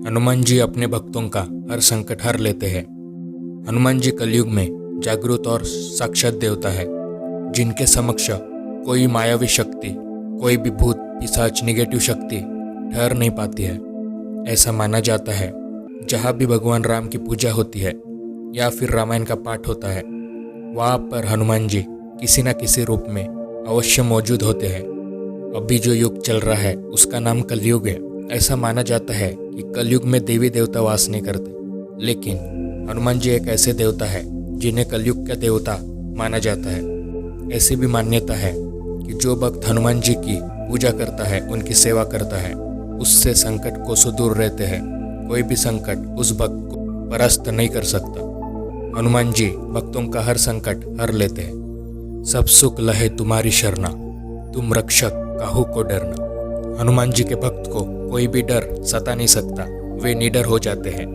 हनुमान जी अपने भक्तों का हर संकट हर लेते हैं। हनुमान जी कलयुग में जागृत और साक्षात देवता है, जिनके समक्ष कोई मायावी शक्ति, कोई भी भूत पिशाच नेगेटिव शक्ति ठहर नहीं पाती है। ऐसा माना जाता है जहाँ भी भगवान राम की पूजा होती है या फिर रामायण का पाठ होता है, वहाँ पर हनुमान जी किसी न किसी रूप में अवश्य मौजूद होते हैं। अभी जो युग चल रहा है उसका नाम कलयुग है। ऐसा माना जाता है कि कलयुग में देवी देवता वास नहीं करते, लेकिन हनुमान जी एक ऐसे देवता है जिन्हें कलयुग का देवता माना जाता है। ऐसी भी मान्यता है कि जो भक्त हनुमान जी की पूजा करता है, उनकी सेवा करता है, उससे संकट कोसों दूर रहते हैं। कोई भी संकट उस भक्त को परास्त नहीं कर सकता। हनुमान जी भक्तों का हर संकट हर लेते हैं। सब सुख लहे तुम्हारी शरणा, तुम रक्षक काहू को डरना। हनुमान जी के भक्त को कोई भी डर सता नहीं सकता, वे निडर हो जाते हैं।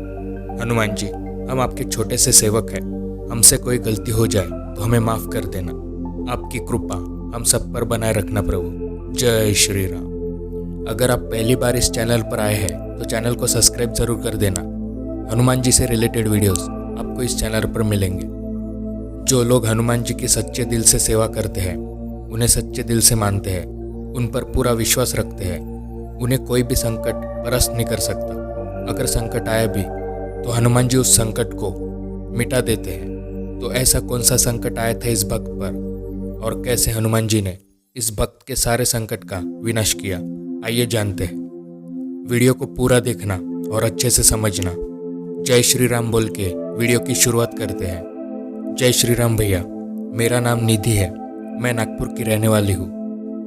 हनुमान जी, हम आपके छोटे से सेवक हैं, हमसे कोई गलती हो जाए तो हमें माफ़ कर देना। आपकी कृपा हम सब पर बनाए रखना प्रभु। जय श्री राम। अगर आप पहली बार इस चैनल पर आए हैं तो चैनल को सब्सक्राइब जरूर कर देना। हनुमान जी से रिलेटेड वीडियोस आपको इस चैनल पर मिलेंगे। जो लोग हनुमान जी की सच्चे दिल से सेवा करते हैं, उन्हें सच्चे दिल से मानते हैं, उन पर पूरा विश्वास रखते हैं, उन्हें कोई भी संकट परास्त नहीं कर सकता। अगर संकट आया भी तो हनुमान जी उस संकट को मिटा देते हैं। तो ऐसा कौन सा संकट आया था इस भक्त पर, और कैसे हनुमान जी ने इस भक्त के सारे संकट का विनाश किया, आइए जानते हैं। वीडियो को पूरा देखना और अच्छे से समझना। जय श्री राम बोल के वीडियो की शुरुआत करते हैं। जय श्री राम भैया, मेरा नाम निधि है, मैं नागपुर की रहने वाली हूँ।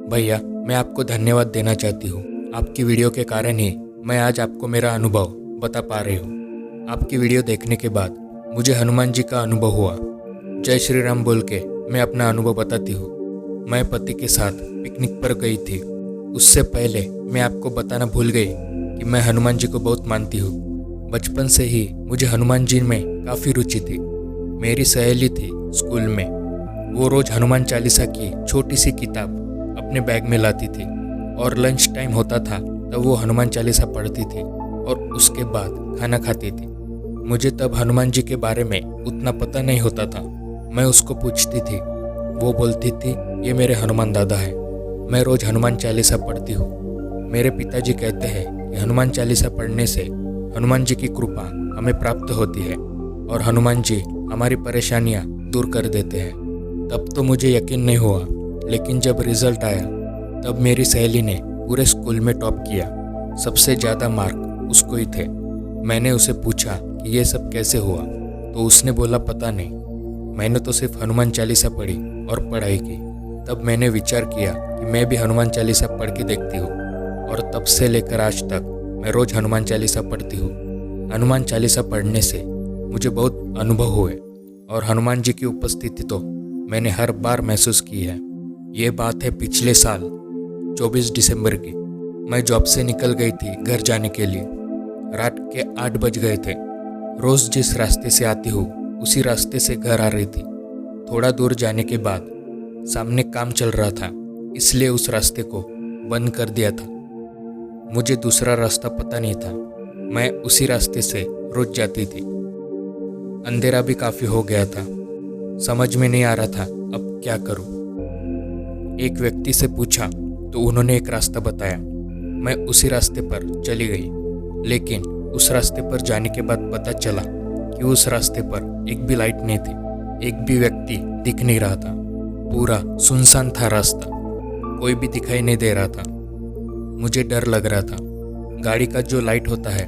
भैया, मैं आपको धन्यवाद देना चाहती हूँ। आपकी वीडियो के कारण ही मैं आज आपको मेरा अनुभव बता पा रही हूँ। आपकी वीडियो देखने के बाद मुझे हनुमान जी का अनुभव हुआ। जय श्री राम बोल के मैं अपना अनुभव बताती हूँ। मैं पति के साथ पिकनिक पर गई थी। उससे पहले मैं आपको बताना भूल गई कि मैं हनुमान जी को बहुत मानती हूँ। बचपन से ही मुझे हनुमान जी में काफ़ी रुचि थी। मेरी सहेली थी स्कूल में, वो रोज़ हनुमान चालीसा की छोटी सी किताब अपने बैग में लाती थी और लंच टाइम होता था तब वो हनुमान चालीसा पढ़ती थी और उसके बाद खाना खाती थी। मुझे तब हनुमान जी के बारे में उतना पता नहीं होता था। मैं उसको पूछती थी, वो बोलती थी ये मेरे हनुमान दादा है। मैं रोज़ हनुमान चालीसा पढ़ती हूँ। मेरे पिताजी कहते हैं कि हनुमान चालीसा पढ़ने से हनुमान जी की कृपा हमें प्राप्त होती है और हनुमान जी हमारी परेशानियाँ दूर कर देते हैं। तब तो मुझे यकीन नहीं हुआ, लेकिन जब रिजल्ट आया तब मेरी सहेली ने पूरे स्कूल में टॉप किया। सबसे ज़्यादा मार्क उसको ही थे। मैंने उसे पूछा कि ये सब कैसे हुआ, तो उसने बोला पता नहीं, मैंने तो सिर्फ हनुमान चालीसा पढ़ी और पढ़ाई की। तब मैंने विचार किया कि मैं भी हनुमान चालीसा पढ़ के देखती हूँ, और तब से लेकर आज तक मैं रोज़ हनुमान चालीसा पढ़ती हूँ। हनुमान चालीसा पढ़ने से मुझे बहुत अनुभव हुए और हनुमान जी की उपस्थिति तो मैंने हर बार महसूस की है। ये बात है पिछले साल 24 दिसंबर की। मैं जॉब से निकल गई थी घर जाने के लिए। रात के 8 बज गए थे। रोज़ जिस रास्ते से आती हूँ उसी रास्ते से घर आ रही थी। थोड़ा दूर जाने के बाद सामने काम चल रहा था, इसलिए उस रास्ते को बंद कर दिया था। मुझे दूसरा रास्ता पता नहीं था। मैं उसी रास्ते से रोज जाती थी। अंधेरा भी काफ़ी हो गया था। समझ में नहीं आ रहा था अब क्या करूँ। एक व्यक्ति से पूछा तो उन्होंने एक रास्ता बताया। मैं उसी रास्ते पर चली गई, लेकिन उस रास्ते पर जाने के बाद पता चला कि उस रास्ते पर एक भी लाइट नहीं थी, एक भी व्यक्ति दिख नहीं रहा था। पूरा सुनसान था रास्ता, कोई भी दिखाई नहीं दे रहा था। मुझे डर लग रहा था। गाड़ी का जो लाइट होता है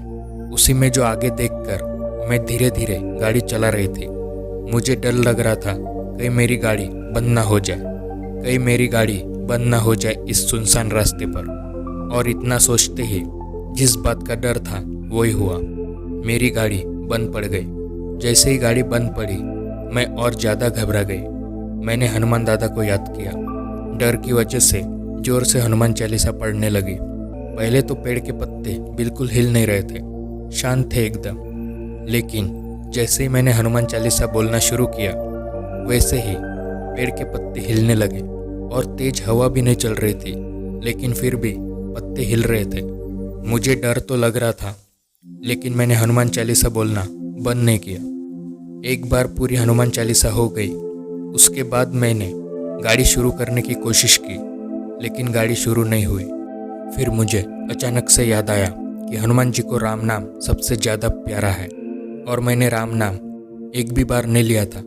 उसी में जो आगे देखकर मैं धीरे धीरे गाड़ी चला रही थी। मुझे डर लग रहा था कहीं मेरी गाड़ी बंद ना हो जाए, कहीं मेरी गाड़ी बंद ना हो जाए इस सुनसान रास्ते पर। और इतना सोचते ही जिस बात का डर था वही हुआ। मेरी गाड़ी बंद पड़ गई। जैसे ही गाड़ी बंद पड़ी मैं और ज़्यादा घबरा गई। मैंने हनुमान दादा को याद किया। डर की वजह से जोर से हनुमान चालीसा पढ़ने लगी। पहले तो पेड़ के पत्ते बिल्कुल हिल नहीं रहे थे, शांत थे एकदम। लेकिन जैसे ही मैंने हनुमान चालीसा बोलना शुरू किया, वैसे ही पेड़ के पत्ते हिलने लगे और तेज हवा भी नहीं चल रही थी, लेकिन फिर भी पत्ते हिल रहे थे। मुझे डर तो लग रहा था, लेकिन मैंने हनुमान चालीसा बोलना बंद नहीं किया। एक बार पूरी हनुमान चालीसा हो गई। उसके बाद मैंने गाड़ी शुरू करने की कोशिश की, लेकिन गाड़ी शुरू नहीं हुई। फिर मुझे अचानक से याद आया कि हनुमान जी को राम नाम सबसे ज़्यादा प्यारा है और मैंने राम नाम एक भी बार नहीं लिया था।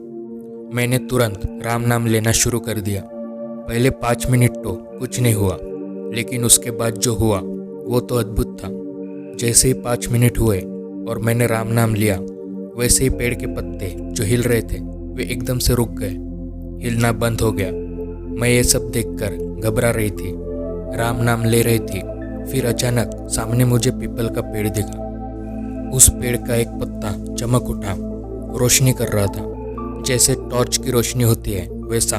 मैंने तुरंत राम नाम लेना शुरू कर दिया। पहले 5 मिनट तो कुछ नहीं हुआ, लेकिन उसके बाद जो हुआ वो तो अद्भुत था। जैसे ही 5 मिनट हुए और मैंने राम नाम लिया, वैसे ही पेड़ के पत्ते जो हिल रहे थे वे एकदम से रुक गए, हिलना बंद हो गया। मैं ये सब देखकर घबरा रही थी, राम नाम ले रही थी। फिर अचानक सामने मुझे पीपल का पेड़ दिखा। उस पेड़ का एक पत्ता चमक उठा, रोशनी कर रहा था, जैसे टॉर्च की रोशनी होती है वैसा।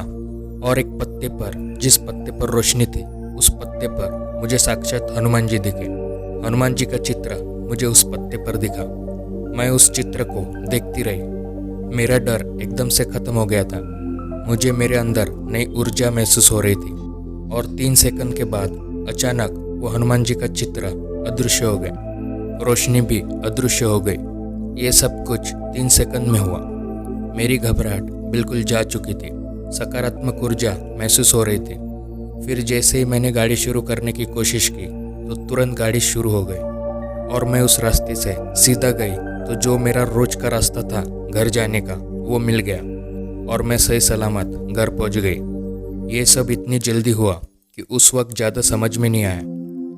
और एक पत्ते पर, जिस पत्ते पर रोशनी थी, उस पत्ते पर मुझे साक्षात हनुमान जी दिखे। हनुमान जी का चित्र मुझे उस पत्ते पर दिखा। मैं उस चित्र को देखती रही। मेरा डर एकदम से खत्म हो गया था। मुझे मेरे अंदर नई ऊर्जा महसूस हो रही थी। और 3 सेकंड के बाद अचानक वो हनुमान जी का चित्र अदृश्य हो गया, रोशनी भी अदृश्य हो गई। ये सब कुछ 3 सेकंड में हुआ। मेरी घबराहट बिल्कुल जा चुकी थी, सकारात्मक ऊर्जा महसूस हो रही थी। फिर जैसे ही मैंने गाड़ी शुरू करने की कोशिश की तो तुरंत गाड़ी शुरू हो गई और मैं उस रास्ते से सीधा गई। तो जो मेरा रोज का रास्ता था घर जाने का, वो मिल गया और मैं सही सलामत घर पहुंच गई। ये सब इतनी जल्दी हुआ कि उस वक्त ज़्यादा समझ में नहीं आया,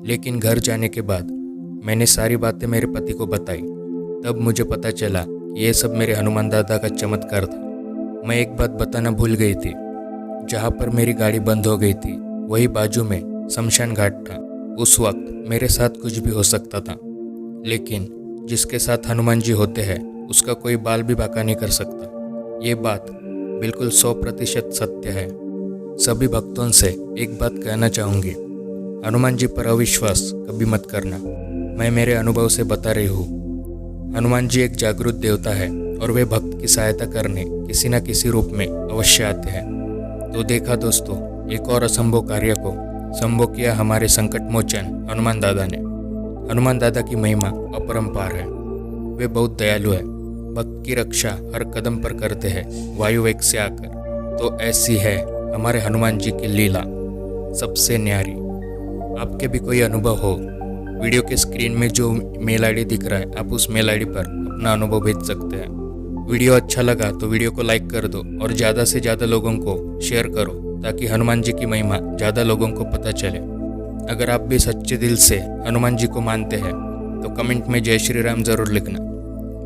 लेकिन घर जाने के बाद मैंने सारी बातें मेरे पति को बताई। तब मुझे पता चला कि ये सब मेरे हनुमान दादा का चमत्कार था। मैं एक बात बताना भूल गई थी, जहाँ पर मेरी गाड़ी बंद हो गई थी वही बाजू में शमशान घाट था। उस वक्त मेरे साथ कुछ भी हो सकता था, लेकिन जिसके साथ हनुमान जी होते हैं उसका कोई बाल भी बांका नहीं कर सकता। ये बात बिल्कुल 100% सत्य है। सभी भक्तों से एक बात कहना चाहूँगी, हनुमान जी पर अविश्वास कभी मत करना। मैं मेरे अनुभव से बता रही हूँ। हनुमान जी एक जागरूक देवता है और वे भक्त की सहायता करने किसी न किसी रूप में अवश्य आते हैं। तो देखा दोस्तों, एक और असंभव कार्य को संभव किया हमारे संकट मोचन हनुमान दादा ने। हनुमान दादा की महिमा अपरंपार है। वे बहुत दयालु है, भक्त की रक्षा हर कदम पर करते हैं, वायु वेग से आकर। तो ऐसी है हमारे हनुमान जी की लीला, सबसे न्यारी। आपके भी कोई अनुभव हो, वीडियो के स्क्रीन में जो मेल आईडी दिख रहा है, आप उस मेल आईडी पर अपना अनुभव भेज सकते हैं। वीडियो अच्छा लगा तो वीडियो को लाइक कर दो और ज़्यादा से ज़्यादा लोगों को शेयर करो, ताकि हनुमान जी की महिमा ज़्यादा लोगों को पता चले। अगर आप भी सच्चे दिल से हनुमान जी को मानते हैं तो कमेंट में जय श्री राम ज़रूर लिखना।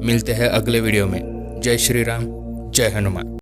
मिलते हैं अगले वीडियो में। जय श्री राम, जय हनुमान।